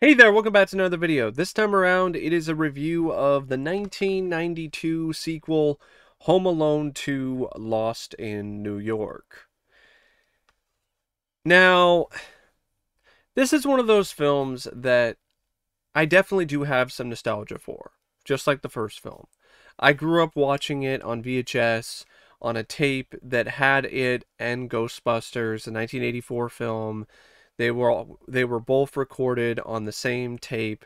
Hey there, welcome back to another video. This time around, it is a review of the 1992 sequel, Home Alone 2: Lost in New York. Now, this is one of those films that I definitely do have some nostalgia for, just like the first film. I grew up watching it on VHS, on a tape that had it and Ghostbusters, the 1984 film. They were both recorded on the same tape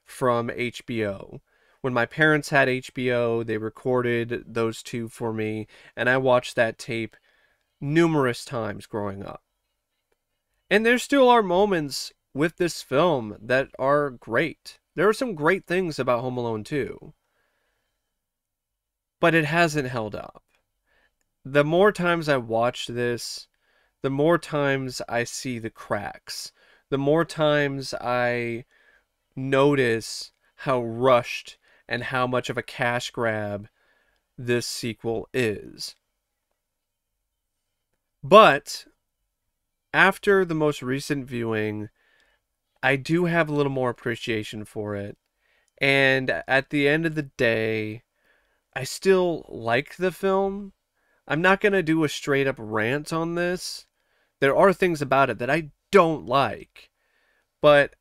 from HBO. When my parents had HBO, they recorded those two for me, and I watched that tape numerous times growing up. And there still are moments with this film that are great. There are some great things about Home Alone 2, but it hasn't held up. The more times I watch this, the more times I see the cracks. The more times I notice how rushed and how much of a cash grab this sequel is. But after the most recent viewing, I do have a little more appreciation for it. And at the end of the day, I still like the film. I'm not going to do a straight up rant on this. There are things about it that I don't like, but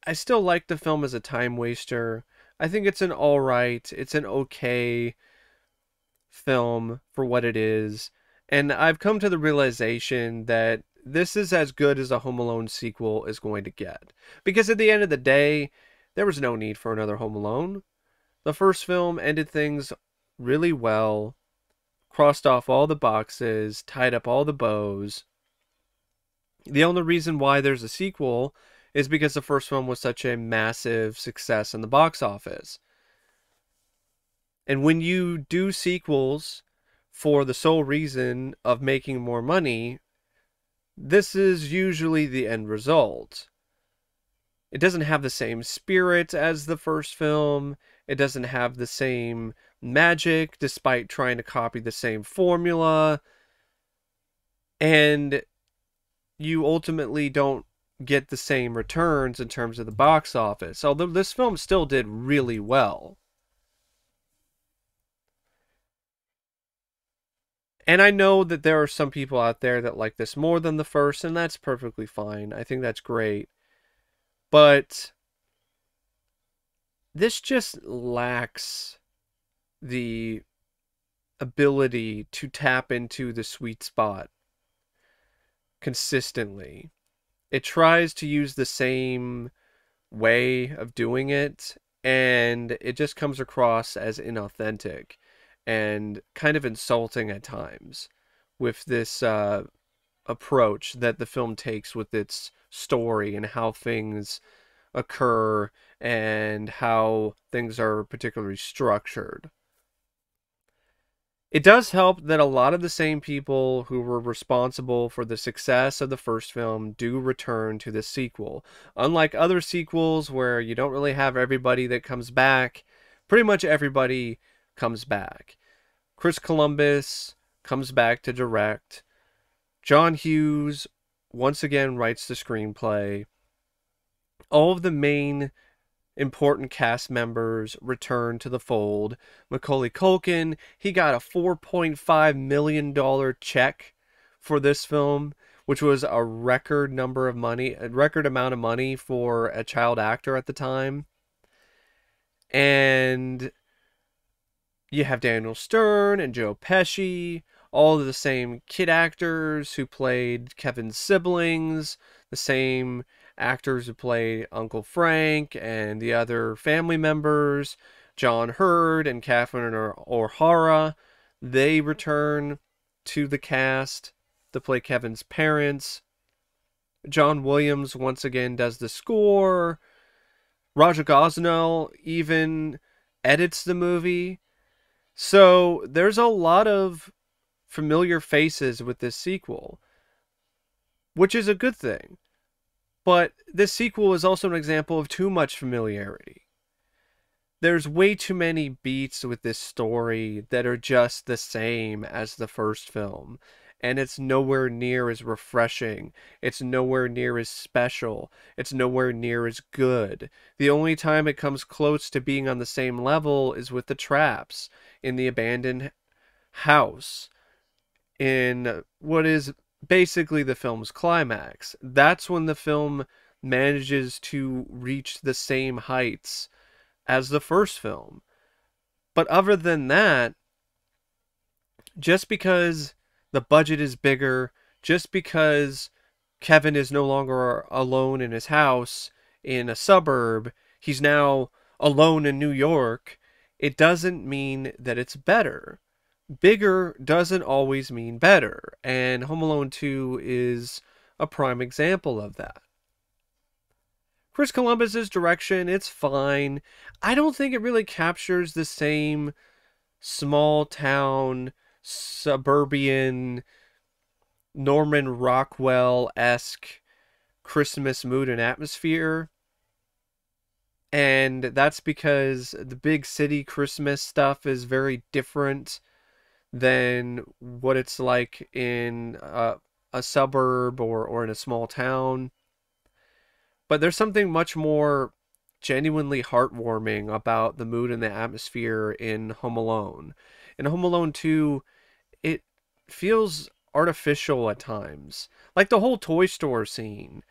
I still like the film as a time waster. I think it's an alright, it's an okay film for what it is. And I've come to the realization that this is as good as a Home Alone sequel is going to get. Because at the end of the day, there was no need for another Home Alone. The first film ended things really well, crossed off all the boxes, tied up all the bows. The only reason why there's a sequel is because the first one was such a massive success in the box office. And when you do sequels for the sole reason of making more money, this is usually the end result. It doesn't have the same spirit as the first film. It doesn't have the same magic, despite trying to copy the same formula. And you ultimately don't get the same returns in terms of the box office, although this film still did really well. And I know that there are some people out there that like this more than the first, and that's perfectly fine. I think that's great. But this just lacks the ability to tap into the sweet spot consistently. It tries to use the same way of doing it, and it just comes across as inauthentic and kind of insulting at times with this approach that the film takes with its story and how things occur and how things are particularly structured. It does help that a lot of the same people who were responsible for the success of the first film do return to the sequel. Unlike other sequels where you don't really have everybody that comes back, pretty much everybody comes back. Chris Columbus comes back to direct. John Hughes once again writes the screenplay. All of the main important cast members return to the fold. Macaulay Culkin, he got a $4.5 million check for this film, which was a record number of money, a record amount of money for a child actor at the time. And you have Daniel Stern and Joe Pesci, all of the same kid actors who played Kevin's siblings, the same actors who played Uncle Frank and the other family members, John Hurd and Catherine O'Hara. They return to the cast to play Kevin's parents. John Williams once again does the score. Raja Gosnell even edits the movie. So there's a lot of familiar faces with this sequel, which is a good thing. But this sequel is also an example of too much familiarity. There's way too many beats with this story that are just the same as the first film. and it's nowhere near as refreshing. It's nowhere near as special. It's nowhere near as good. The only time it comes close to being on the same level is with the traps in the abandoned house in what is basically the film's climax. That's when the film manages to reach the same heights as the first film. But other than that, just because the budget is bigger, just because Kevin is no longer alone in his house in a suburb, he's now alone in New York, it doesn't mean that it's better. Bigger doesn't always mean better, and Home Alone 2 is a prime example of that. Chris Columbus's direction, it's fine. I don't think it really captures the same small town, suburban, Norman Rockwell-esque Christmas mood and atmosphere. And that's because the big city Christmas stuff is very different than what it's like in a suburb or in a small town. But there's something much more genuinely heartwarming about the mood and the atmosphere in Home Alone. In Home Alone 2, it feels artificial at times. Like the whole toy store scene.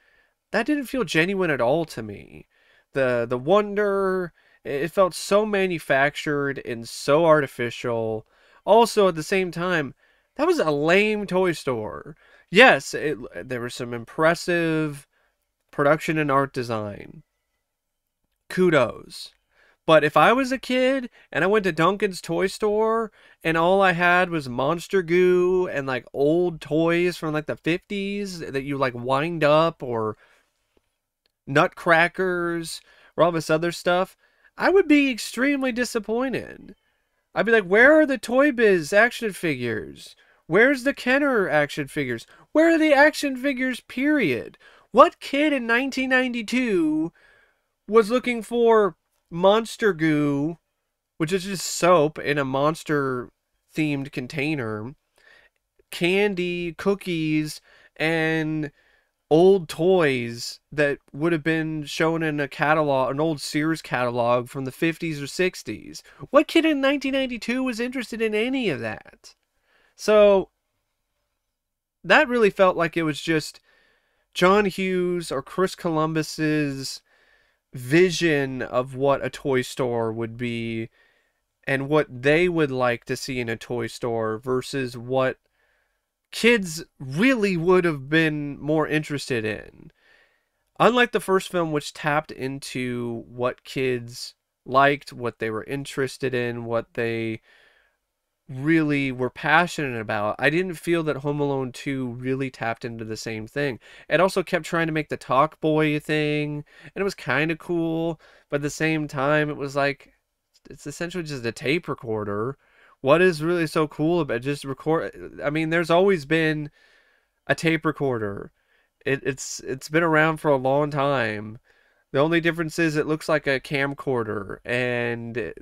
That didn't feel genuine at all to me. The wonder, it felt so manufactured and so artificial. Also, at the same time, that was a lame toy store. Yes, there was some impressive production and art design. Kudos. But if I was a kid and I went to Duncan's toy store and all I had was Monster Goo and like old toys from like the 50s that you like wind up, or Nutcrackers or all this other stuff, I would be extremely disappointed. I'd be like, where are the Toy Biz action figures? Where's the Kenner action figures? Where are the action figures, period? What kid in 1992 was looking for Monster Goo, which is just soap in a monster themed container, candy, cookies, and old toys that would have been shown in a catalog, an old Sears catalog from the 50s or 60s? What kid in 1992 was interested in any of that? So that really felt like it was just John Hughes or Chris Columbus's vision of what a toy store would be and what they would like to see in a toy store versus what kids really would have been more interested in. Unlike the first film, which tapped into what kids liked, what they were interested in, what they really were passionate about, I didn't feel that Home Alone 2 really tapped into the same thing. It also kept trying to make the Talk Boy a thing, and it was kind of cool, but at the same time, it was like, it's essentially just a tape recorder. What is really so cool about just record? I mean, there's always been a tape recorder. It's been around for a long time. The only difference is it looks like a camcorder, and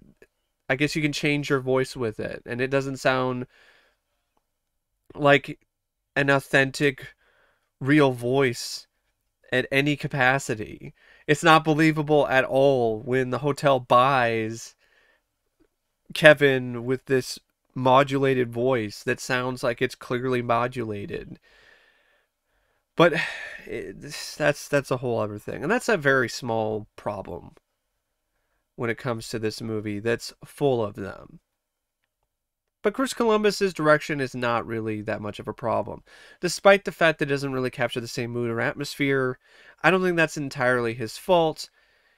I guess you can change your voice with it, and it doesn't sound like an authentic, real voice at any capacity. It's not believable at all when the hotel buys Kevin with this modulated voice that sounds like it's clearly modulated. But that's a whole other thing, and that's a very small problem when it comes to this movie that's full of them. But Chris Columbus's direction is not really that much of a problem. Despite the fact that it doesn't really capture the same mood or atmosphere, I don't think that's entirely his fault.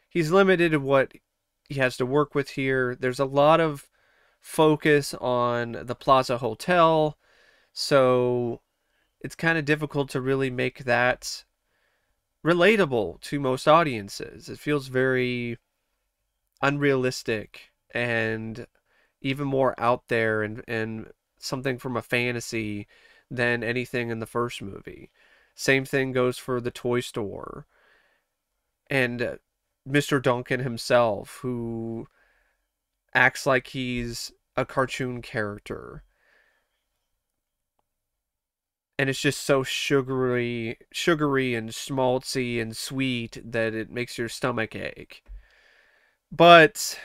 He's limited in what he has to work with here. There's a lot of focus on the Plaza Hotel, so it's kind of difficult to really make that relatable to most audiences. It feels very unrealistic and even more out there and something from a fantasy than anything in the first movie. Same thing goes for the toy store and Mr. Duncan himself, who acts like he's a cartoon character. and it's just so sugary and schmaltzy and sweet that it makes your stomach ache. But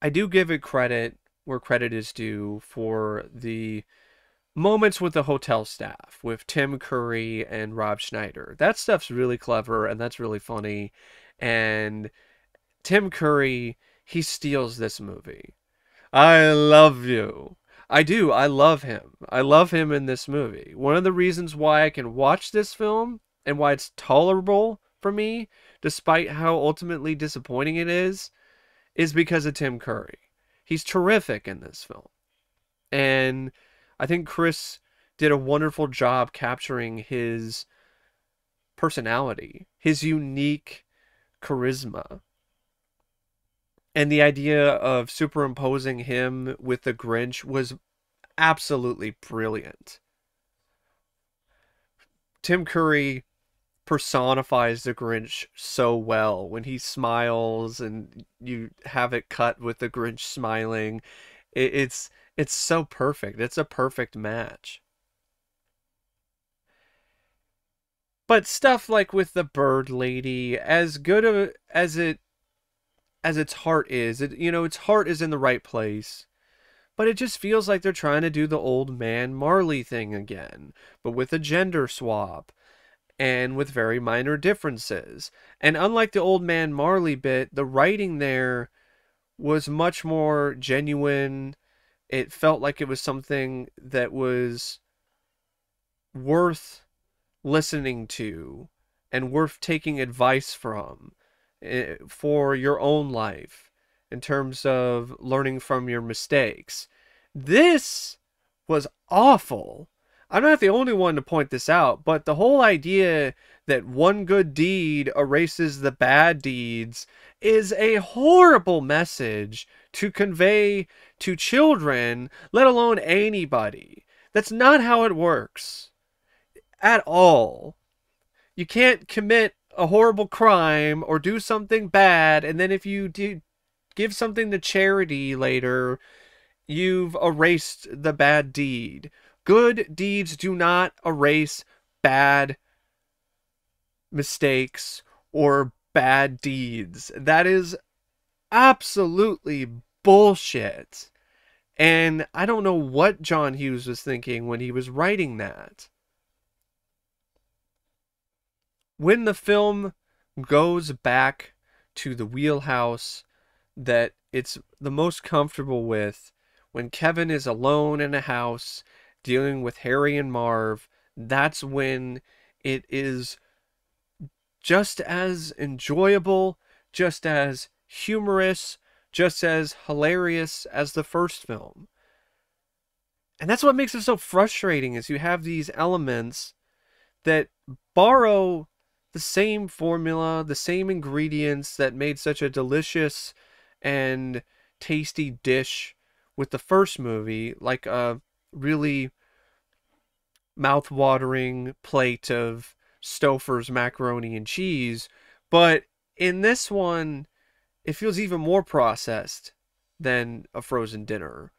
I do give it credit where credit is due for the moments with the hotel staff, with Tim Curry and Rob Schneider. That stuff's really clever and that's really funny. And Tim Curry, he steals this movie. I love you. I do. I love him. I love him in this movie. One of the reasons why I can watch this film and why it's tolerable for me, despite how ultimately disappointing it is because of Tim Curry. He's terrific in this film. And I think Chris did a wonderful job capturing his personality, his unique charisma. And the idea of superimposing him with the Grinch was absolutely brilliant. Tim Curry personifies the Grinch so well when he smiles and you have it cut with the Grinch smiling. It's so perfect. It's a perfect match. But stuff like with the bird lady, as good as its heart is, its heart is in the right place. But it just feels like they're trying to do the old man Marley thing again, but with a gender swap and with very minor differences. And unlike the old man Marley bit, the writing there was much more genuine. It felt like it was something that was worth listening to and worth taking advice from for your own life in terms of learning from your mistakes. This was awful. I'm not the only one to point this out, but the whole idea that one good deed erases the bad deeds is a horrible message to convey to children, let alone anybody. That's not how it works at all. You can't commit a horrible crime or do something bad, and then if you do give something to charity later, you've erased the bad deed. Good deeds do not erase bad mistakes or bad deeds. That is absolutely bullshit. And I don't know what John Hughes was thinking when he was writing that. When the film goes back to the wheelhouse that it's the most comfortable with, when Kevin is alone in a house dealing with Harry and Marv, that's when it is just as enjoyable, just as humorous, just as hilarious as the first film. And that's what makes it so frustrating, is you have these elements that borrow the same formula, the same ingredients that made such a delicious and tasty dish with the first movie, like a really mouth-watering plate of Stouffer's macaroni and cheese. But in this one, it feels even more processed than a frozen dinner.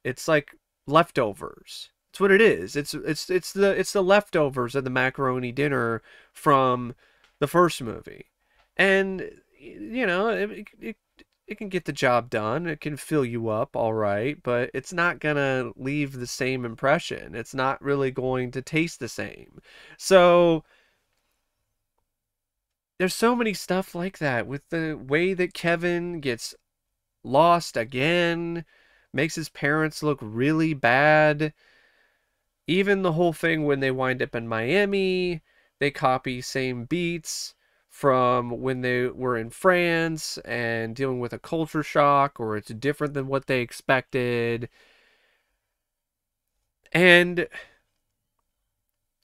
It's like leftovers. It's what it is. It's the leftovers of the macaroni dinner from the first movie. And it can get the job done. It can fill you up, all right, but it's not gonna leave the same impression. It's not really going to taste the same. So there's so many stuff like that with the way that Kevin gets lost again, makes his parents look really bad. Even the whole thing when they wind up in Miami, they copy same beats from when they were in France and dealing with a culture shock, or it's different than what they expected. And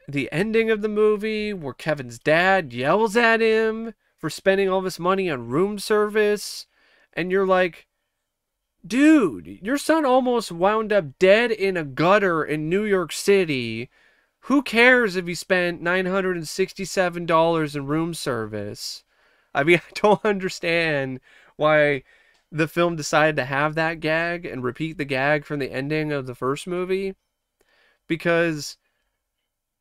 the ending of the movie where Kevin's dad yells at him for spending all this money on room service, and you're like, dude, your son almost wound up dead in a gutter in New York City. Who cares if he spent $967 in room service? I mean, I don't understand why the film decided to have that gag and repeat the gag from the ending of the first movie. because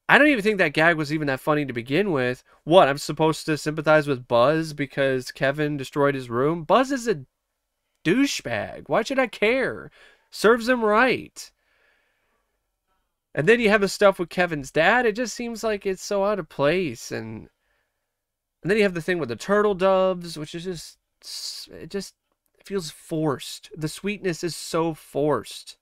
I don't even think that gag was even that funny to begin with. What, I'm supposed to sympathize with Buzz because Kevin destroyed his room? Buzz is a douchebag. Why should I care? Serves him right. And then you have the stuff with Kevin's dad. It just seems like it's so out of place. And then you have the thing with the turtle doves, which is it feels forced. The sweetness is so forced.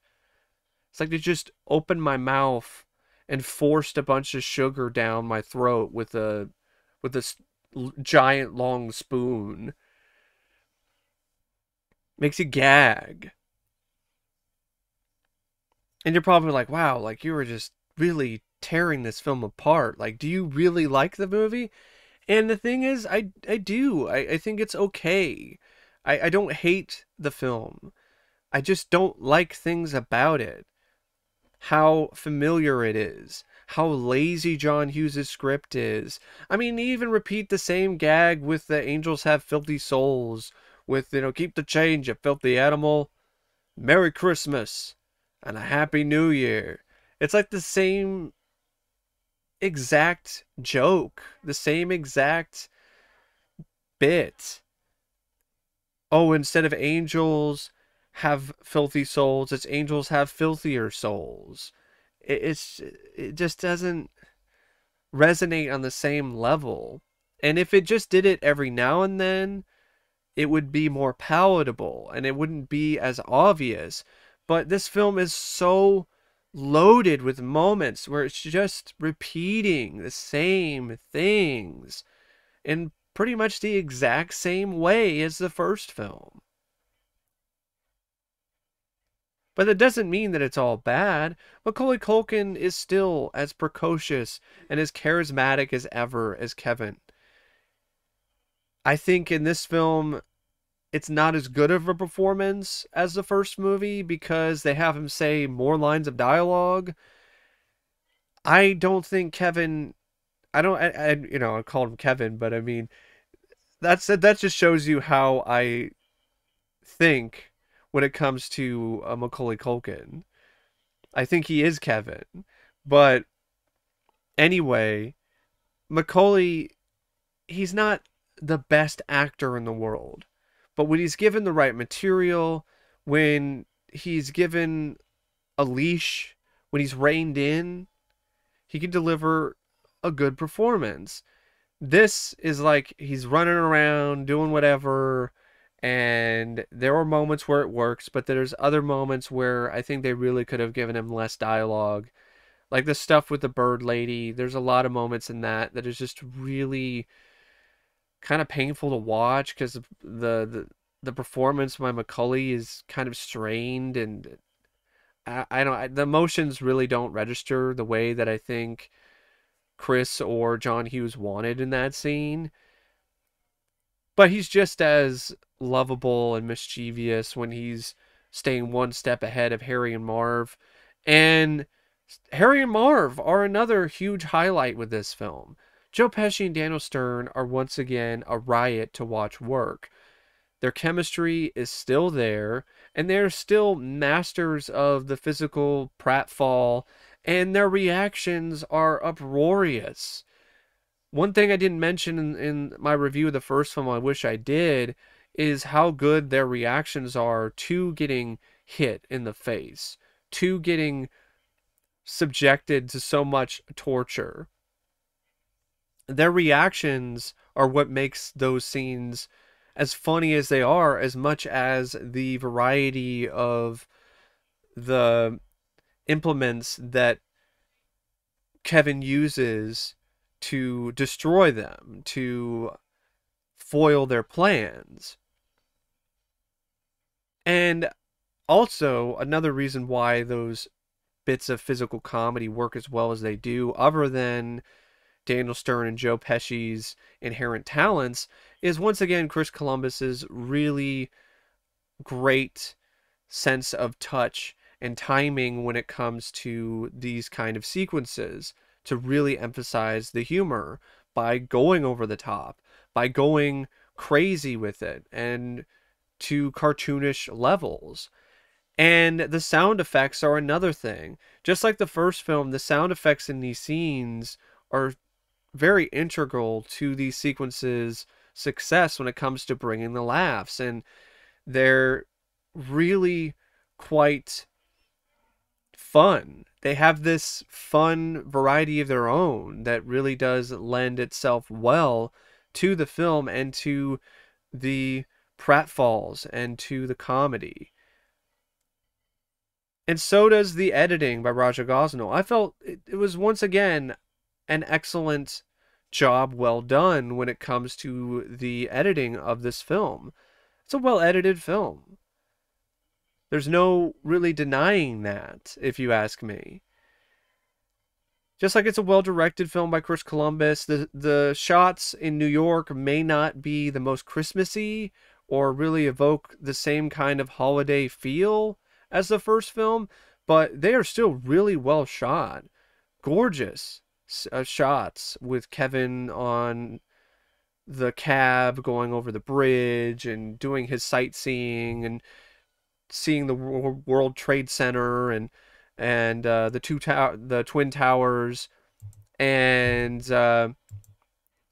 It's like they just opened my mouth and forced a bunch of sugar down my throat with this giant long spoon. Makes you gag. And you're probably like, wow, like you were just really tearing this film apart. Like, do you really like the movie? And the thing is, I do. I think it's okay. I don't hate the film. I just don't like things about it. How familiar it is. How lazy John Hughes' script is. I mean, they even repeat the same gag with the angels have filthy souls. With, keep the change, you filthy animal. Merry Christmas. And a Happy New Year. It's like the same exact joke. The same exact bit. Oh, instead of angels have filthy souls, it's angels have filthier souls. It just doesn't resonate on the same level. And if it just did it every now and then, it would be more palatable and it wouldn't be as obvious. But this film is so loaded with moments where it's just repeating the same things in pretty much the exact same way as the first film. But that doesn't mean that it's all bad. Macaulay Culkin is still as precocious and as charismatic as ever as Kevin. I think in this film, it's not as good of a performance as the first movie because they have him say more lines of dialogue. I don't think Kevin. I don't. I called him Kevin, but I mean, that just shows you how I think when it comes to Macaulay Culkin. I think he is Kevin. But anyway, Macaulay, he's not the best actor in the world. But when he's given the right material, when he's given a leash, when he's reined in, he can deliver a good performance. This is like he's running around doing whatever, and there are moments where it works, but there's other moments where I think they really could have given him less dialogue. Like the stuff with the bird lady, there's a lot of moments in that is just really kind of painful to watch because the performance by Macaulay is kind of strained, and I don't the emotions really don't register the way that I think Chris or John Hughes wanted in that scene. But he's just as lovable and mischievous when he's staying one step ahead of Harry and Marv. And Harry and Marv are another huge highlight with this film. Joe Pesci and Daniel Stern are once again a riot to watch work. Their chemistry is still there, and they're still masters of the physical pratfall, and their reactions are uproarious. One thing I didn't mention in my review of the first film, I wish I did, is how good their reactions are to getting hit in the face, to getting subjected to so much torture. Their reactions are what makes those scenes as funny as they are, as much as the variety of the implements that Kevin uses to destroy them, to foil their plans. And also, another reason why those bits of physical comedy work as well as they do, other than Daniel Stern and Joe Pesci's inherent talents, is once again Chris Columbus's really great sense of touch and timing when it comes to these kind of sequences to really emphasize the humor by going over the top, by going crazy with it and to cartoonish levels. And the sound effects are another thing. Just like the first film, the sound effects in these scenes are very integral to these sequences' success when it comes to bringing the laughs. And they're really quite fun. They have this fun variety of their own that really does lend itself well to the film and to the pratfalls and to the comedy. And so does the editing by Raja Gosnell. I felt it was once again an excellent job, well done when it comes to the editing of this film. It's a well edited film. There's no really denying that, if you ask me. Just like it's a well-directed film by Chris Columbus, the shots in New York may not be the most Christmassy or really evoke the same kind of holiday feel as the first film, but they are still really well shot. Gorgeous shots with Kevin on the cab going over the bridge and doing his sightseeing and seeing the World Trade Center and the Twin Towers and a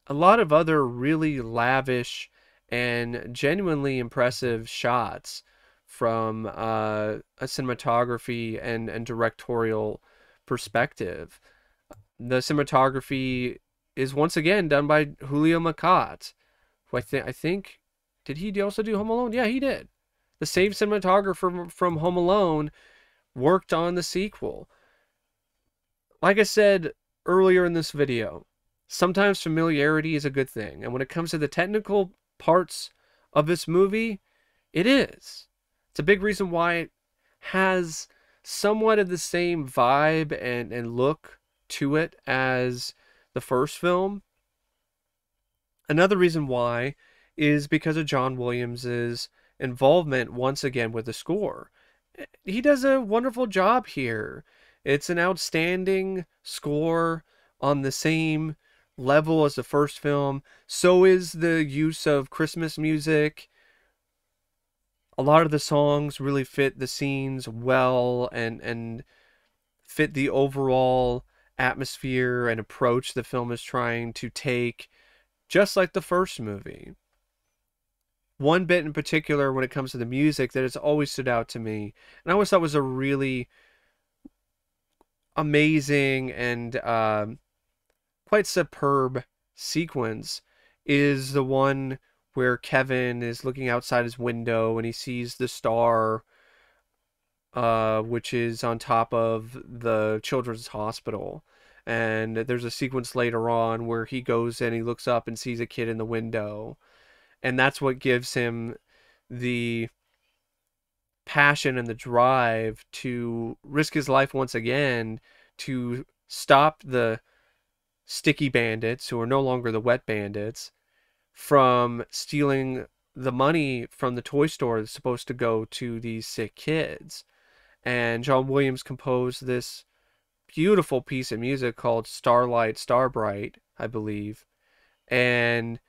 lot of other really lavish and genuinely impressive shots from a cinematography and directorial perspective. The cinematography is once again done by Julio Macat, who I think did he also do Home Alone? Yeah, he did. The same cinematographer from Home Alone worked on the sequel. Like I said earlier in this video, sometimes familiarity is a good thing. And when it comes to the technical parts of this movie, it is. It's a big reason why it has somewhat of the same vibe and look to it as the first film. Another reason why is because of John Williams's involvement once again with the score. He does a wonderful job here. It's an outstanding score on the same level as the first film. So is the use of Christmas music. A lot of the songs really fit the scenes well and fit the overall atmosphere and approach the film is trying to take, just like the first movie. One bit in particular when it comes to the music that has always stood out to me, and I always thought was a really amazing and quite superb sequence, is the one where Kevin is looking outside his window and he sees the star, which is on top of the children's hospital. And there's a sequence later on where he goes and he looks up and sees a kid in the window. And that's what gives him the passion and the drive to risk his life once again to stop the sticky bandits, who are no longer the wet bandits, from stealing the money from the toy store that's supposed to go to these sick kids. And John Williams composed this beautiful piece of music called Starlight Starbright, I believe. And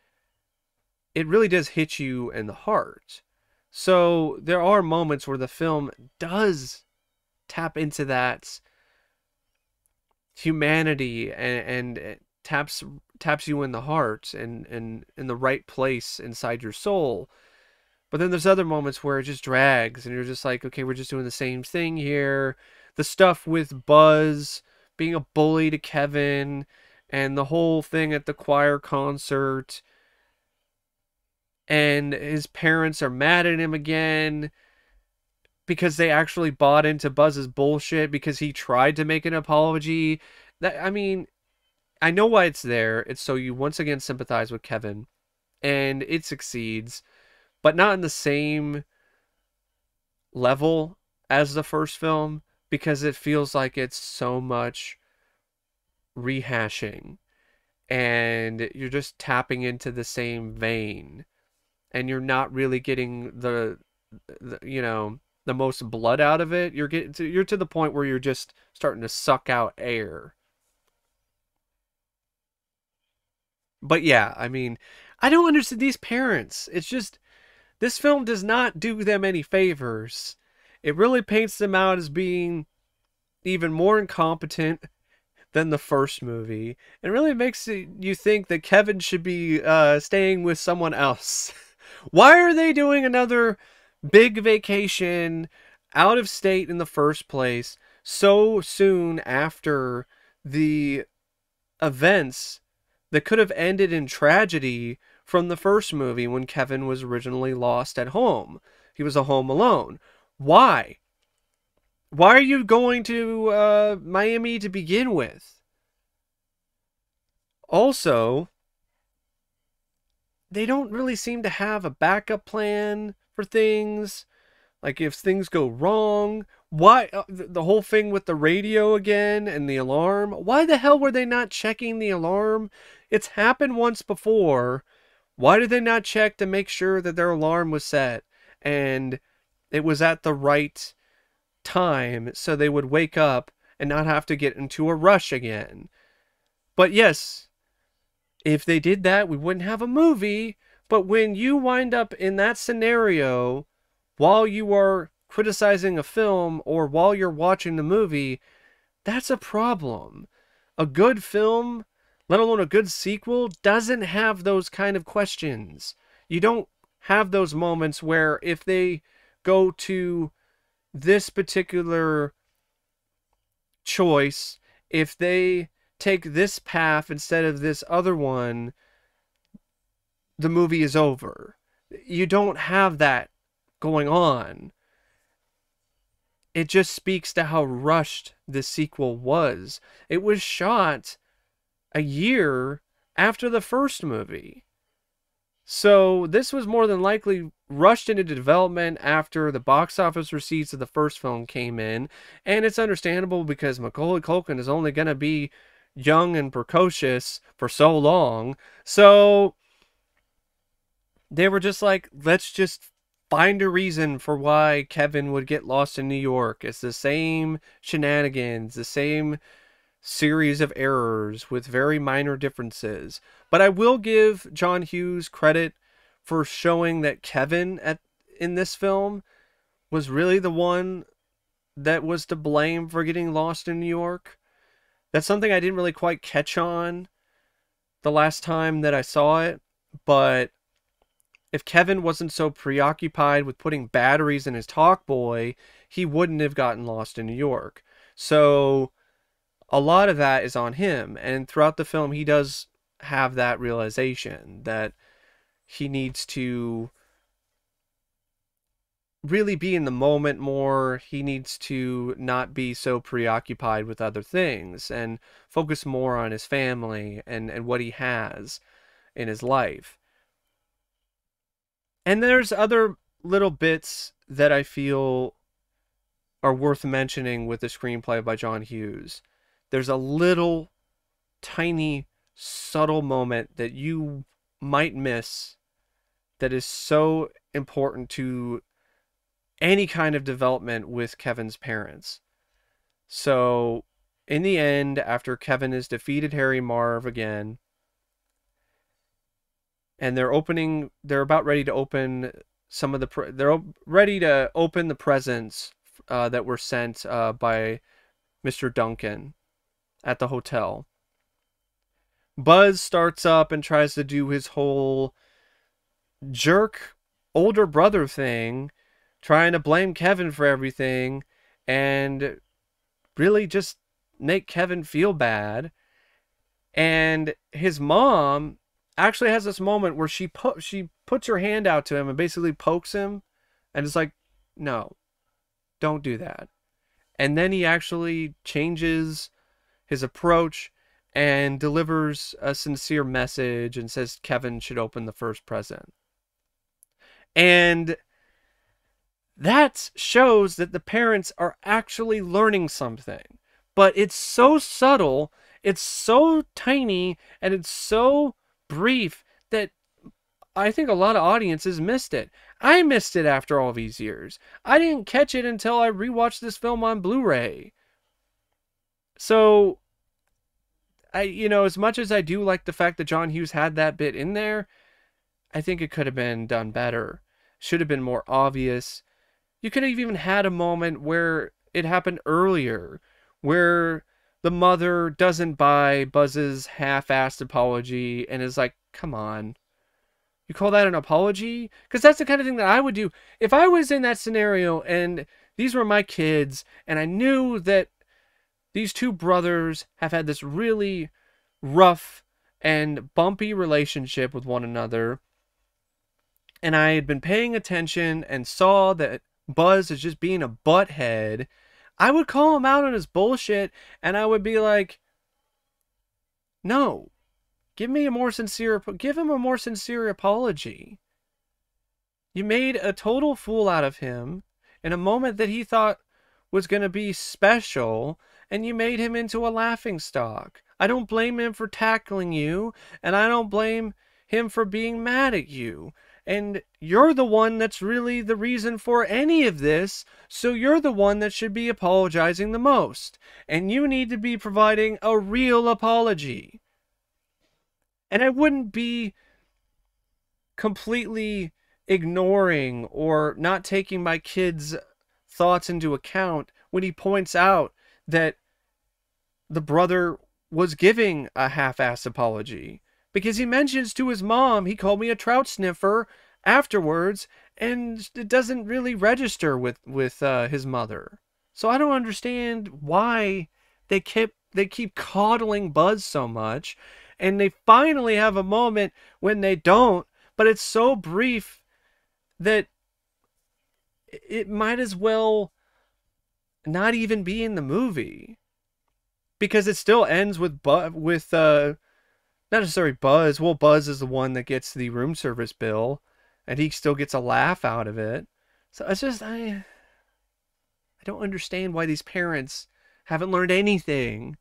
it really does hit you in the heart. So there are moments where the film does tap into that humanity and taps you in the heart and in the right place inside your soul. But then there's other moments where it just drags and you're just like, okay, we're just doing the same thing here. The stuff with Buzz being a bully to Kevin and the whole thing at the choir concert, and his parents are mad at him again because they actually bought into Buzz's bullshit because he tried to make an apology. That, I mean, I know why it's there. It's so you once again sympathize with Kevin, and it succeeds, but not in the same level as the first film because it feels like it's so much rehashing and you're just tapping into the same vein and you're not really getting the most blood out of it. You're to the point where you're just starting to suck out air. But yeah, I mean, I don't understand these parents. It's just this film does not do them any favors. it really paints them out as being even more incompetent than the first movie, and really makes you think that Kevin should be staying with someone else. Why are they doing another big vacation out of state in the first place so soon after the events that could have ended in tragedy from the first movie when Kevin was originally lost at home? He was a home alone. Why? Why are you going to Miami to begin with? Also, they don't really seem to have a backup plan for things. Like, if things go wrong, why the whole thing with the radio again and the alarm? Why the hell were they not checking the alarm? It's happened once before. Why did they not check to make sure that their alarm was set and it was at the right time so they would wake up and not have to get into a rush again? But yes, if they did that, we wouldn't have a movie. But when you wind up in that scenario while you are criticizing a film or while you're watching the movie, that's a problem. A good film, let alone a good sequel, doesn't have those kind of questions. You don't have those moments where if they go to this particular choice, if they take this path instead of this other one, the movie is over. You don't have that going on. It just speaks to how rushed this sequel was. It was shot a year after the first movie. So this was more than likely rushed into development after the box office receipts of the first film came in. And it's understandable because Macaulay Culkin is only going to be young and precocious for so long. So they were just like, let's just find a reason for why Kevin would get lost in New York. It's the same shenanigans, the same series of errors with very minor differences. But I will give John Hughes credit for showing that Kevin in this film was really the one that was to blame for getting lost in New York. That's something I didn't really quite catch on the last time that I saw it, but if Kevin wasn't so preoccupied with putting batteries in his Talkboy, he wouldn't have gotten lost in New York. So a lot of that is on him. And throughout the film, he does have that realization that he needs to really be in the moment more. He needs to not be so preoccupied with other things and focus more on his family and what he has in his life. And there's other little bits that I feel are worth mentioning with the screenplay by John Hughes. There's a little tiny subtle moment that you might miss that is so important to any kind of development with Kevin's parents. So in the end, after Kevin has defeated Harry Marv again, and they're about ready to open some of the, they're ready to open the presents that were sent by Mr. Duncan at the hotel. Buzz starts up and tries to do his whole jerk older brother thing, trying to blame Kevin for everything and really just make Kevin feel bad. And his mom actually has this moment where she puts her hand out to him and basically pokes him and is like, no, don't do that. And then he actually changes his approach and delivers a sincere message and says Kevin should open the first present. And that shows that the parents are actually learning something. But it's so subtle, it's so tiny, and it's so brief that I think a lot of audiences missed it. I missed it after all these years. I didn't catch it until I rewatched this film on Blu-ray. So, as much as I do like the fact that John Hughes had that bit in there, I think it could have been done better. Should have been more obvious. You could have even had a moment where it happened earlier, where the mother doesn't buy Buzz's half-assed apology and is like, come on. You call that an apology? Because that's the kind of thing that I would do. If I was in that scenario and these were my kids and I knew that these two brothers have had this really rough and bumpy relationship with one another, and I had been paying attention and saw that Buzz is just being a butthead, I would call him out on his bullshit and I would be like, no, give him a more sincere apology. You made a total fool out of him in a moment that he thought was going to be special, and you made him into a laughingstock. I don't blame him for tackling you, and I don't blame him for being mad at you. And you're the one that's really the reason for any of this, so you're the one that should be apologizing the most. And you need to be providing a real apology. And I wouldn't be completely ignoring or not taking my kid's thoughts into account when he points out that the brother was giving a half-assed apology. Because he mentions to his mom, he called me a trout sniffer afterwards, and it doesn't really register with his mother. So I don't understand why they keep coddling Buzz so much, and they finally have a moment when they don't, but it's so brief that it might as well not even be in the movie, because it still ends with not necessarily Buzz. Well, Buzz is the one that gets the room service bill, and he still gets a laugh out of it. So it's just I don't understand why these parents haven't learned anything,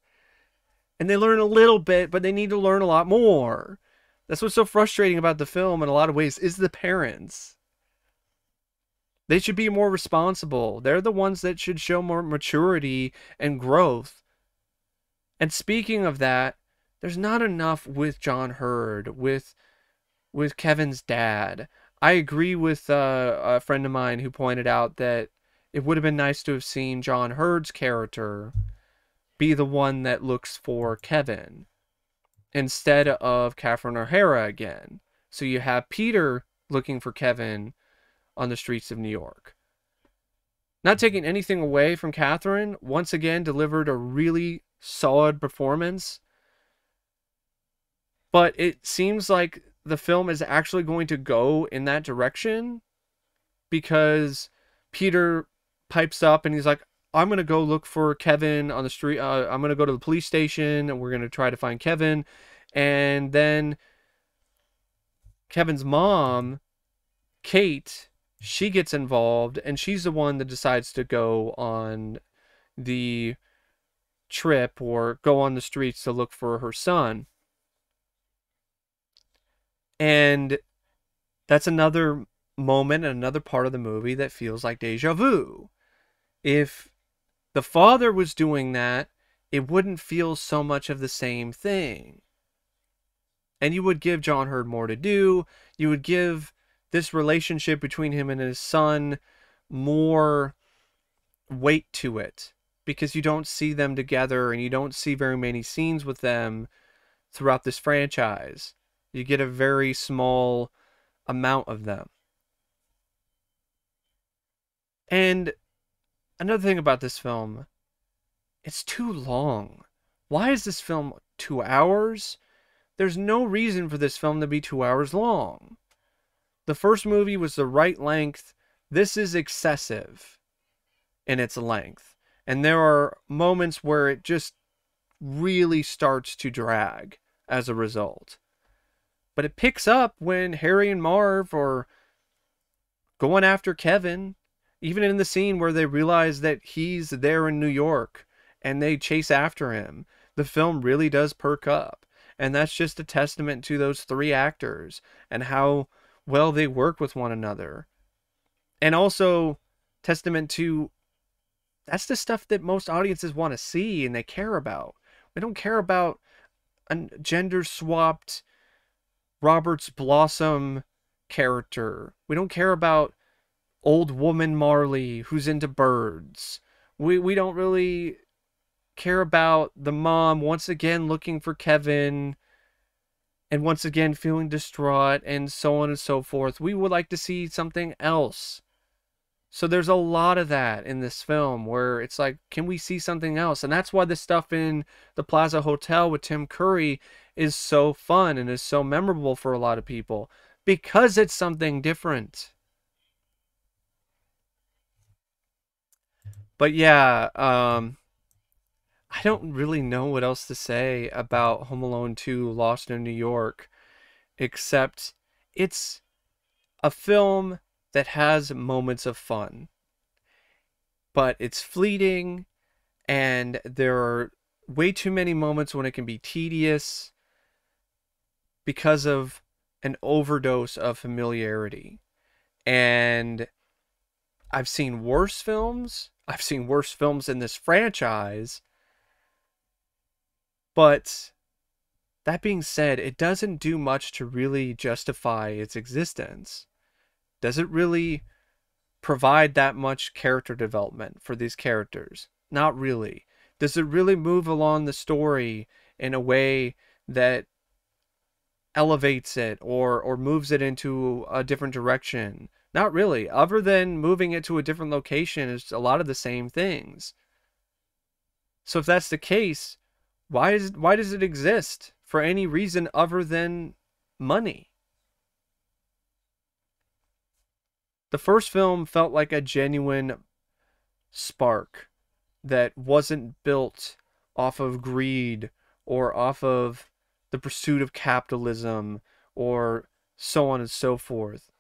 and they learn a little bit, but they need to learn a lot more. That's what's so frustrating about the film in a lot of ways, is the parents. They should be more responsible. They're the ones that should show more maturity and growth. And speaking of that, there's not enough with John Hurd, with Kevin's dad. I agree with a friend of mine who pointed out that it would have been nice to have seen John Hurd's character be the one that looks for Kevin instead of Catherine O'Hara again. So you have Peter looking for Kevin on the streets of New York. Not taking anything away from Catherine, once again delivered a really solid performance. But it seems like the film is actually going to go in that direction, because Peter pipes up and he's like, I'm going to go look for Kevin on the street. I'm going to go to the police station and we're going to try to find Kevin. And then Kevin's mom, Kate, she gets involved, and she's the one that decides to go on the trip or go on the streets to look for her son. And that's another moment and another part of the movie that feels like deja vu. If the father was doing that, it wouldn't feel so much of the same thing. And you would give John Hurd more to do. You would give this relationship between him and his son more weight to it, because you don't see them together and you don't see very many scenes with them throughout this franchise. You get a very small amount of them. And another thing about this film, it's too long. Why is this film 2 hours? There's no reason for this film to be 2 hours long. The first movie was the right length. This is excessive in its length. And there are moments where it just really starts to drag as a result. But it picks up when Harry and Marv are going after Kevin, even in the scene where they realize that he's there in New York and they chase after him. The film really does perk up. And that's just a testament to those three actors and how well they work with one another. And also testament to, that's the stuff that most audiences want to see and they care about. We don't care about a gender-swapped Roberts Blossom character. We don't care about old woman Marley who's into birds. We don't really care about the mom once again looking for Kevin and once again feeling distraught and so on and so forth. We would like to see something else. So there's a lot of that in this film where it's like, can we see something else? And that's why the stuff in the Plaza Hotel with Tim Curry is so fun and is so memorable for a lot of people because it's something different. But yeah, I don't really know what else to say about Home Alone 2 Lost in New York, except it's a film that has moments of fun, but it's fleeting, and there are way too many moments when it can be tedious because of an overdose of familiarity. And I've seen worse films. I've seen worse films in this franchise, but that being said, it doesn't do much to really justify its existence. Does it really provide that much character development for these characters? Not really. Does it really move along the story in a way that elevates it or moves it into a different direction? Not really. Other than moving it to a different location, it's a lot of the same things. So if that's the case, why does it exist for any reason other than money? The first film felt like a genuine spark that wasn't built off of greed or off of the pursuit of capitalism or so on and so forth.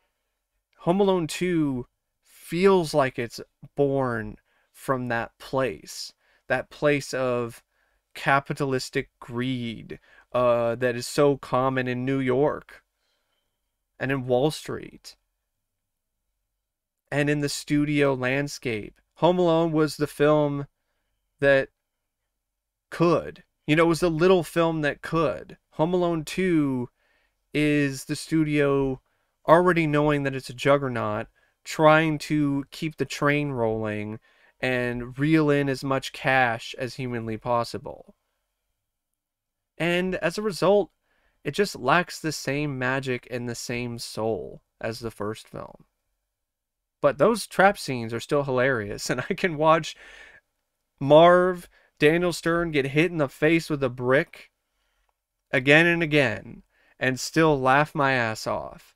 Home Alone 2 feels like it's born from that place of capitalistic greed that is so common in New York and in Wall Street and in the studio landscape. Home Alone was the film that could. It was the little film that could. Home Alone 2 is the studio already knowing that it's a juggernaut, trying to keep the train rolling and reel in as much cash as humanly possible. And as a result, it just lacks the same magic and the same soul as the first film. But those trap scenes are still hilarious, and I can watch Marv, Daniel Stern get hit in the face with a brick again and again and still laugh my ass off.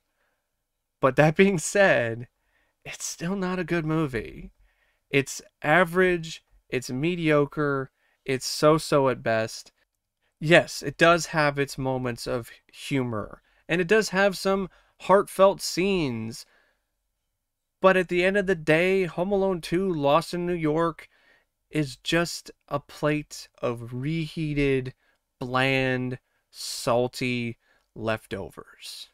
But that being said, it's still not a good movie. It's average, it's mediocre, it's so-so at best. Yes, it does have its moments of humor, and it does have some heartfelt scenes. But at the end of the day, Home Alone 2 Lost in New York is just a plate of reheated, bland, salty leftovers.